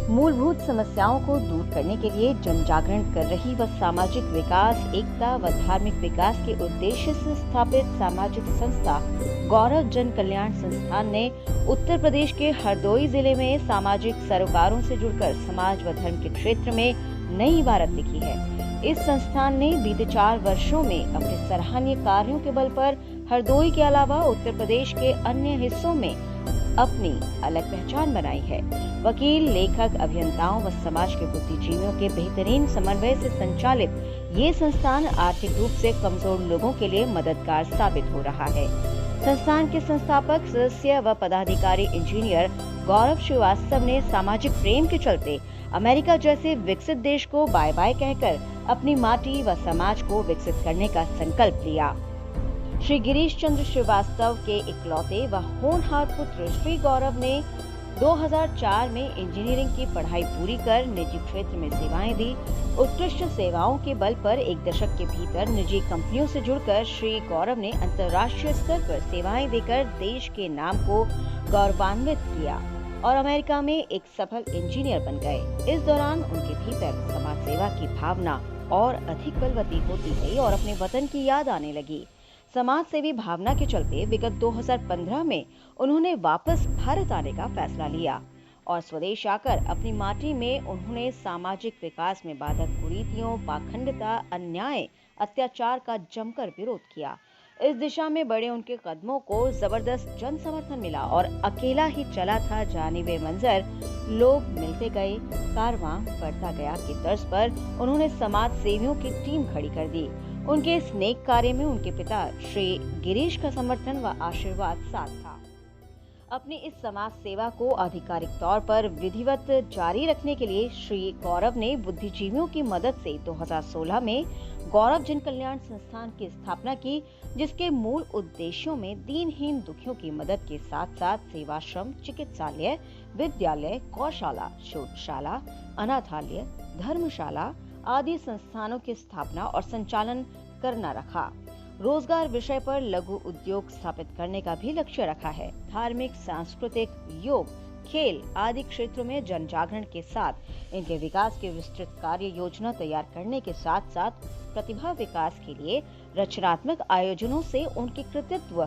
मूलभूत समस्याओं को दूर करने के लिए जन जागरण कर रही व सामाजिक विकास, एकता व धार्मिक विकास के उद्देश्य से स्थापित सामाजिक संस्था गौरव जन कल्याण संस्थान ने उत्तर प्रदेश के हरदोई जिले में सामाजिक सरोकारों से जुड़कर समाज व धर्म के क्षेत्र में नई इबारत लिखी है। इस संस्थान ने बीते 4 वर्षों में अपने सराहनीय कार्यों के बल पर हरदोई के अलावा उत्तर प्रदेश के अन्य हिस्सों में अपनी अलग पहचान बनाई है। वकील, लेखक, अभियंताओं व समाज के बुद्धिजीवियों के बेहतरीन समन्वय से संचालित ये संस्थान आर्थिक रूप से कमजोर लोगों के लिए मददगार साबित हो रहा है। संस्थान के संस्थापक सदस्य व पदाधिकारी इंजीनियर गौरव श्रीवास्तव ने सामाजिक प्रेम के चलते अमेरिका जैसे विकसित देश को बाय बाय कहकर अपनी माटी व समाज को विकसित करने का संकल्प लिया। श्री गिरीश चंद्र श्रीवास्तव के इकलौते व होनहार पुत्र श्री गौरव ने 2004 में इंजीनियरिंग की पढ़ाई पूरी कर निजी क्षेत्र में सेवाएं दी। उत्कृष्ट सेवाओं के बल पर एक दशक के भीतर निजी कंपनियों से जुड़कर श्री गौरव ने अंतर्राष्ट्रीय स्तर पर सेवाएं देकर देश के नाम को गौरवान्वित किया और अमेरिका में एक सफल इंजीनियर बन गए। इस दौरान उनके भीतर समाज सेवा की भावना और अधिक बलवती होती गई और अपने वतन की याद आने लगी। समाज सेवी भावना के चलते विगत 2015 में उन्होंने वापस भारत आने का फैसला लिया और स्वदेश आकर अपनी माटी में उन्होंने सामाजिक विकास में बाधक कुरीतियों, पाखंडता, अन्याय, अत्याचार का जमकर विरोध किया। इस दिशा में बढ़े उनके कदमों को जबरदस्त जन समर्थन मिला और अकेला ही चला था जाने वे मंजर, लोग मिलते गए, कारवां बढ़ता गया की तर्ज पर उन्होंने समाज सेवियों की टीम खड़ी कर दी। उनके इस नेक कार्य में उनके पिता श्री गिरीश का समर्थन व आशीर्वाद साथ था। अपनी इस समाज सेवा को आधिकारिक तौर पर विधिवत जारी रखने के लिए श्री गौरव ने बुद्धिजीवियों की मदद से 2016 में गौरव जन कल्याण संस्थान की स्थापना की, जिसके मूल उद्देश्यों में दीनहीन दुखियों की मदद के साथ साथ सेवाश्रम, चिकित्सालय, विद्यालय, गौशाला, शोधशाला, अनाथालय, धर्मशाला आदि संस्थानों की स्थापना और संचालन करना रखा। रोजगार विषय पर लघु उद्योग स्थापित करने का भी लक्ष्य रखा है। धार्मिक, सांस्कृतिक, योग, खेल आदि क्षेत्रों में जन जागरण के साथ इनके विकास की विस्तृत कार्य योजना तैयार करने के साथ साथ प्रतिभा विकास के लिए रचनात्मक आयोजनों से उनके कृतित्व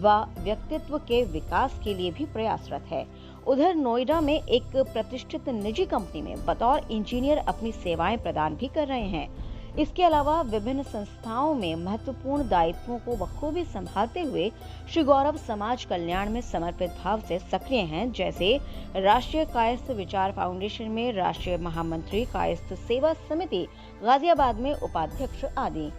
व व्यक्तित्व के विकास के लिए भी प्रयासरत है। उधर नोएडा में एक प्रतिष्ठित निजी कंपनी में बतौर इंजीनियर अपनी सेवाएं प्रदान भी कर रहे हैं। इसके अलावा विभिन्न संस्थाओं में महत्वपूर्ण दायित्वों को बखूबी संभालते हुए श्री गौरव समाज कल्याण में समर्पित भाव से सक्रिय हैं, जैसे राष्ट्रीय कायस्थ विचार फाउंडेशन में राष्ट्रीय महामंत्री, कायस्थ सेवा समिति गाजियाबाद में उपाध्यक्ष आदि।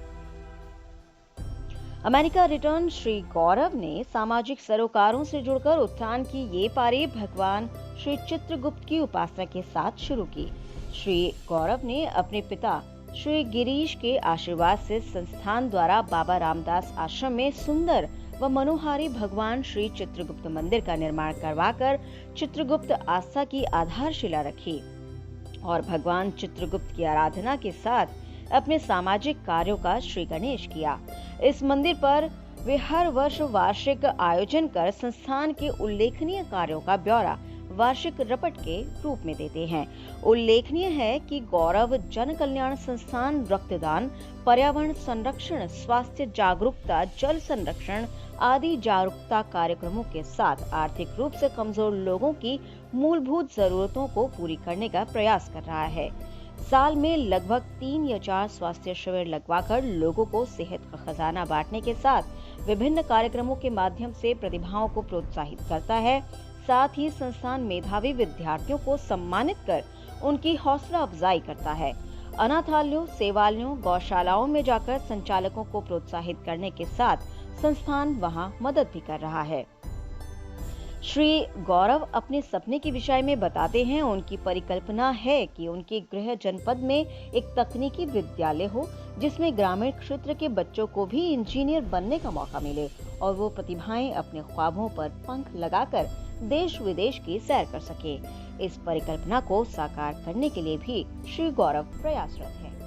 अमेरिका रिटर्न श्री गौरव ने सामाजिक सरोकारों से जुड़कर उत्थान की ये पारी भगवान श्री चित्रगुप्त की उपासना के साथ शुरू की। श्री गौरव ने अपने पिता श्री गिरीश के आशीर्वाद से संस्थान द्वारा बाबा रामदास आश्रम में सुंदर व मनोहारी भगवान श्री चित्रगुप्त मंदिर का निर्माण करवाकर चित्रगुप्त आस्था की आधारशिला रखी और भगवान चित्रगुप्त की आराधना के साथ अपने सामाजिक कार्यों का श्री गणेश किया। इस मंदिर पर वे हर वर्ष वार्षिक आयोजन कर संस्थान के उल्लेखनीय कार्यों का ब्यौरा वार्षिक रपट के रूप में देते हैं। उल्लेखनीय है कि गौरव जन कल्याण संस्थान रक्तदान, पर्यावरण संरक्षण, स्वास्थ्य जागरूकता, जल संरक्षण आदि जागरूकता कार्यक्रमों के साथ आर्थिक रूप से कमजोर लोगों की मूलभूत जरूरतों को पूरी करने का प्रयास कर रहा है। साल में लगभग 3 या 4 स्वास्थ्य शिविर लगवाकर लोगों को सेहत का खजाना बांटने के साथ विभिन्न कार्यक्रमों के माध्यम से प्रतिभाओं को प्रोत्साहित करता है। साथ ही संस्थान मेधावी विद्यार्थियों को सम्मानित कर उनकी हौसला अफजाई करता है। अनाथालयों, सेवालयों, गौशालाओं में जाकर संचालकों को प्रोत्साहित करने के साथ संस्थान वहां मदद भी कर रहा है। श्री गौरव अपने सपने के विषय में बताते हैं। उनकी परिकल्पना है कि उनके गृह जनपद में एक तकनीकी विद्यालय हो, जिसमें ग्रामीण क्षेत्र के बच्चों को भी इंजीनियर बनने का मौका मिले और वो प्रतिभाएं अपने ख्वाबों पर पंख लगाकर देश विदेश की सैर कर सके। इस परिकल्पना को साकार करने के लिए भी श्री गौरव प्रयासरत हैं।